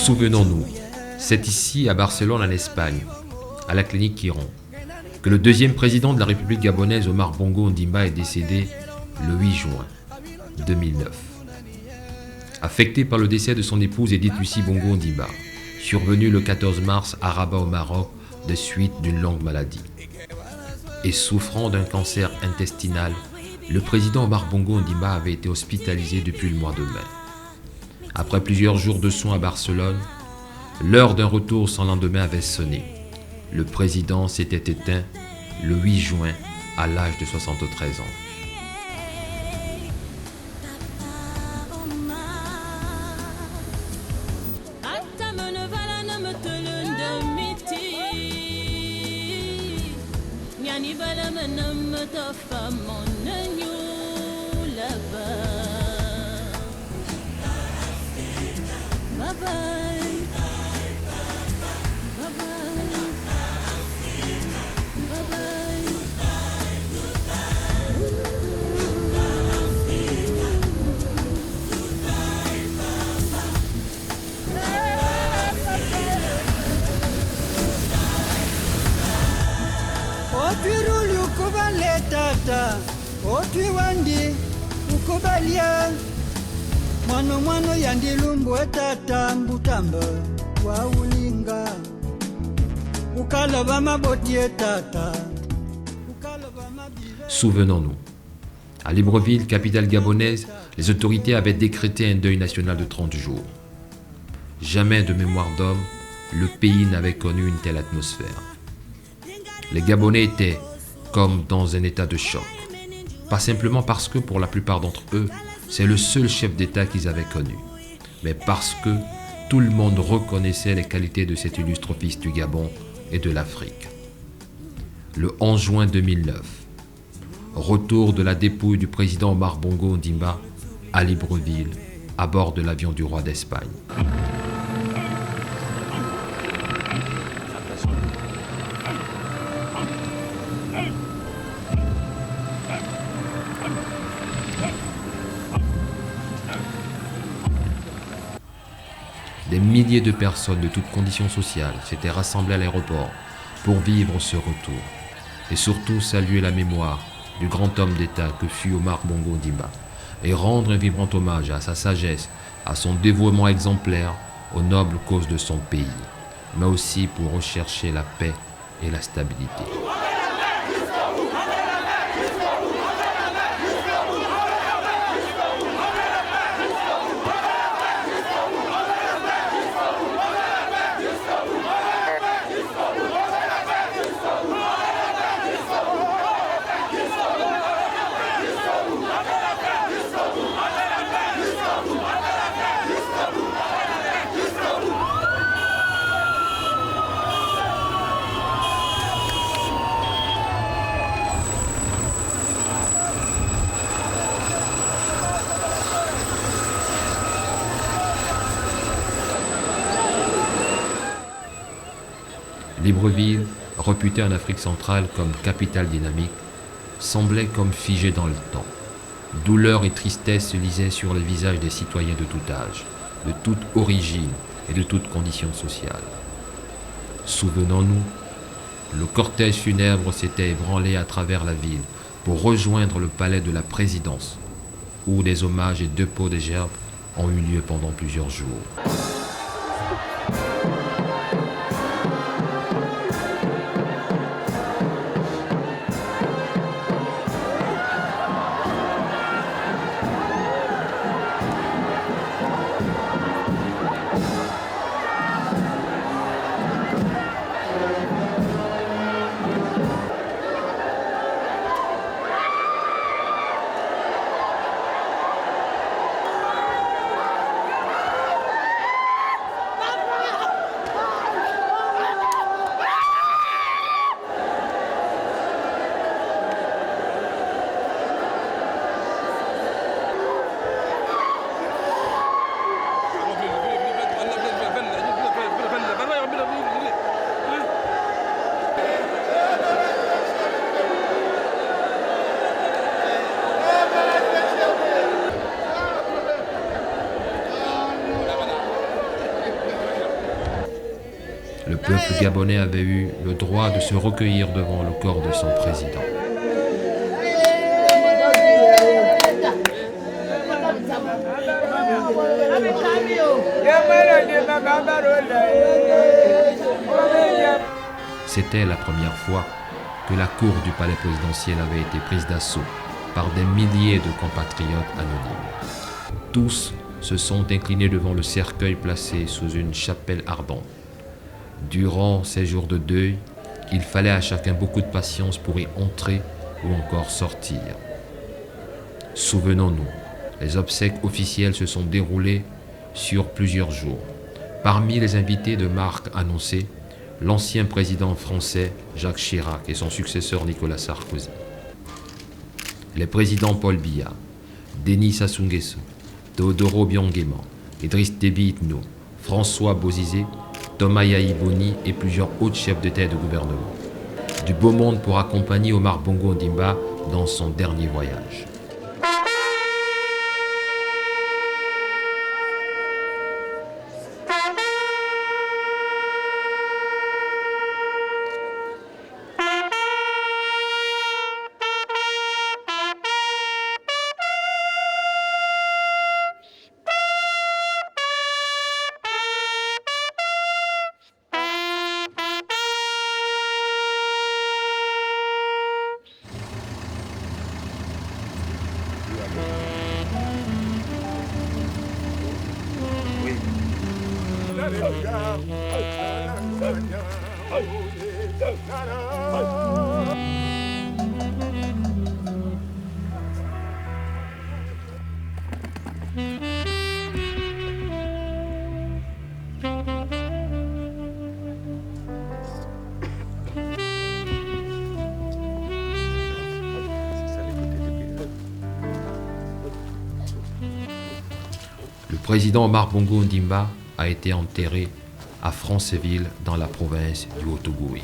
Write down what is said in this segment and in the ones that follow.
Souvenons-nous, c'est ici, à Barcelone, en Espagne, à la clinique Quiron, que le deuxième président de la République gabonaise, Omar Bongo Ondimba, est décédé le 8 juin 2009. Affecté par le décès de son épouse Edith Lucie Bongo Ondimba, survenu le 14 mars à Rabat au Maroc des suites d'une longue maladie. Et souffrant d'un cancer intestinal, le président Omar Bongo Ondimba avait été hospitalisé depuis le mois de mai. Après plusieurs jours de soins à Barcelone, l'heure d'un retour sans lendemain avait sonné. Le président s'était éteint le 8 juin à l'âge de 73 ans. Otwiruli ukubale tata, otwiwandi ukubalia. Mwano yandilumbu tata mbutamba wa ulinga. Ukalaba maboti tata. Souvenons-nous, à Libreville, capitale gabonaise, les autorités avaient décrété un deuil national de 30 jours. Jamais de mémoire d'homme, le pays n'avait connu une telle atmosphère. Les Gabonais étaient comme dans un état de choc. Pas simplement parce que, pour la plupart d'entre eux, c'est le seul chef d'État qu'ils avaient connu, mais parce que tout le monde reconnaissait les qualités de cet illustre fils du Gabon et de l'Afrique. Le 11 juin 2009, retour de la dépouille du président Omar Bongo Ondimba à Libreville, à bord de l'avion du roi d'Espagne. Des milliers de personnes de toutes conditions sociales s'étaient rassemblées à l'aéroport pour vivre ce retour et surtout saluer la mémoire du grand homme d'État que fut Omar Bongo Ondimba et rendre un vibrant hommage à sa sagesse, à son dévouement exemplaire aux nobles causes de son pays, mais aussi pour rechercher la paix et la stabilité. Libreville, réputée en Afrique centrale comme capitale dynamique, semblait comme figée dans le temps. Douleur et tristesse se lisaient sur les visages des citoyens de tout âge, de toute origine et de toute condition sociale. Souvenons-nous, le cortège funèbre s'était ébranlé à travers la ville pour rejoindre le palais de la présidence, où des hommages et dépôts de gerbes ont eu lieu pendant plusieurs jours. peuple gabonais avait eu le droit de se recueillir devant le corps de son président. C'était la première fois que la cour du palais présidentiel avait été prise d'assaut par des milliers de compatriotes anonymes. Tous se sont inclinés devant le cercueil placé sous une chapelle ardente. Durant ces jours de deuil, il fallait à chacun beaucoup de patience pour y entrer ou encore sortir. Souvenons-nous, les obsèques officielles se sont déroulées sur plusieurs jours. Parmi les invités de marque annoncés, l'ancien président français Jacques Chirac et son successeur Nicolas Sarkozy. Les présidents Paul Biya, Denis Sassou Nguesso, Teodoro Obiang-Nguema, Idriss Déby Itno, François Bozizé, Thomas Yahi Boni et plusieurs autres chefs d'État et de gouvernement. Du beau monde pour accompagner Omar Bongo Ondimba dans son dernier voyage. Le président Omar Bongo Ondimba a été enterré à Franceville dans la province du Haut-Ogooué.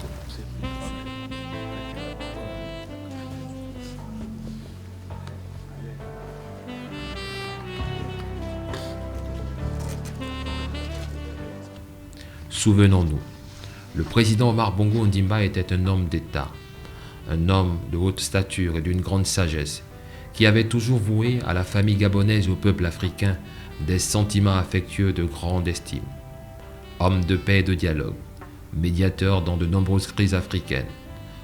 Souvenons-nous, le président Omar Bongo Ondimba était un homme d'État, un homme de haute stature et d'une grande sagesse, qui avait toujours voué à la famille gabonaise et au peuple africain des sentiments affectueux de grande estime. Homme de paix et de dialogue, médiateur dans de nombreuses crises africaines,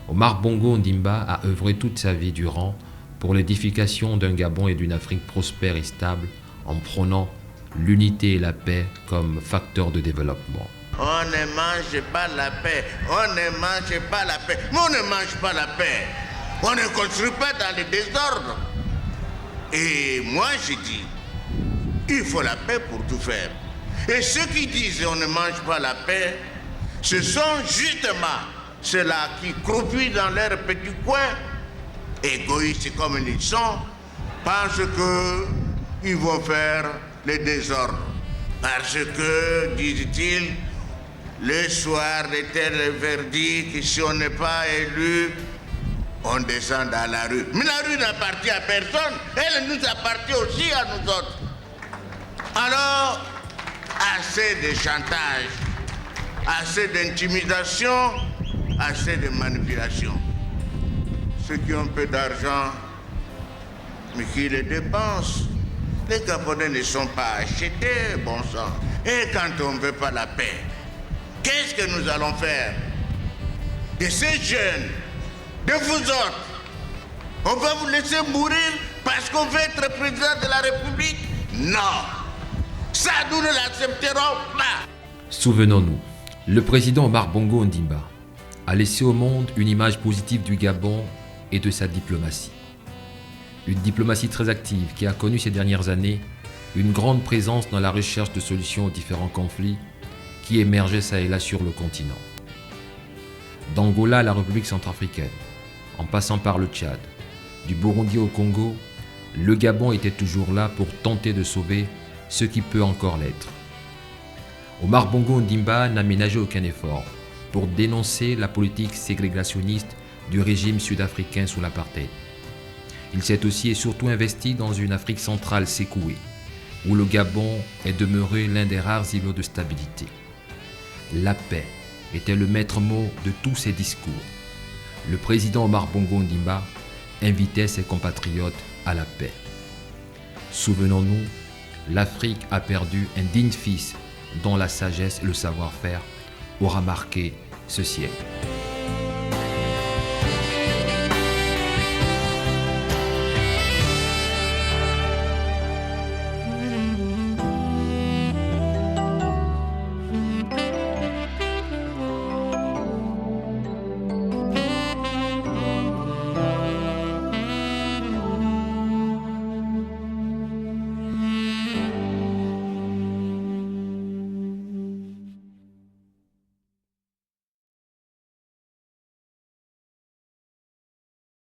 Omar Bongo Ondimba a œuvré toute sa vie durant pour l'édification d'un Gabon et d'une Afrique prospère et stable en prônant l'unité et la paix comme facteur de développement. On ne mange pas la paix, on ne mange pas la paix, mais on ne mange pas la paix. On ne construit pas dans le désordre. Et moi je dis, il faut la paix pour tout faire. Et ceux qui disent on ne mange pas la paix, ce sont justement ceux-là qui croupissent dans leur petit coin, égoïstes comme ils sont, pensent qu'ils vont faire le désordre. Parce que, disent-ils, le soir était le verdict, si on n'est pas élu, on descend dans la rue. Mais la rue n'appartient à personne, elle nous appartient aussi à nous autres. Alors, assez de chantage, assez d'intimidation, assez de manipulation. Ceux qui ont peu d'argent, mais qui les dépensent, les Gabonais ne sont pas achetés, bon sang. Et quand on ne veut pas la paix, qu'est-ce que nous allons faire de ces jeunes, de vous autres? On va vous laisser mourir parce qu'on veut être président de la République? Non. Ça, nous ne l'accepterons pas. Souvenons-nous, le président Omar Bongo Ondimba a laissé au monde une image positive du Gabon et de sa diplomatie. Une diplomatie très active qui a connu ces dernières années une grande présence dans la recherche de solutions aux différents conflits qui émergeaient ça et là sur le continent. D'Angola à la République centrafricaine, en passant par le Tchad, du Burundi au Congo, le Gabon était toujours là pour tenter de sauver ce qui peut encore l'être. Omar Bongo Ondimba n'a ménagé aucun effort pour dénoncer la politique ségrégationniste du régime sud-africain sous l'apartheid. Il s'est aussi et surtout investi dans une Afrique centrale secouée, où le Gabon est demeuré l'un des rares îlots de stabilité. La paix, était le maître mot de tous ses discours. Le président Omar Bongo Ondimba invitait ses compatriotes à la paix. Souvenons-nous, l'Afrique a perdu un digne fils dont la sagesse et le savoir-faire aura marqué ce siècle.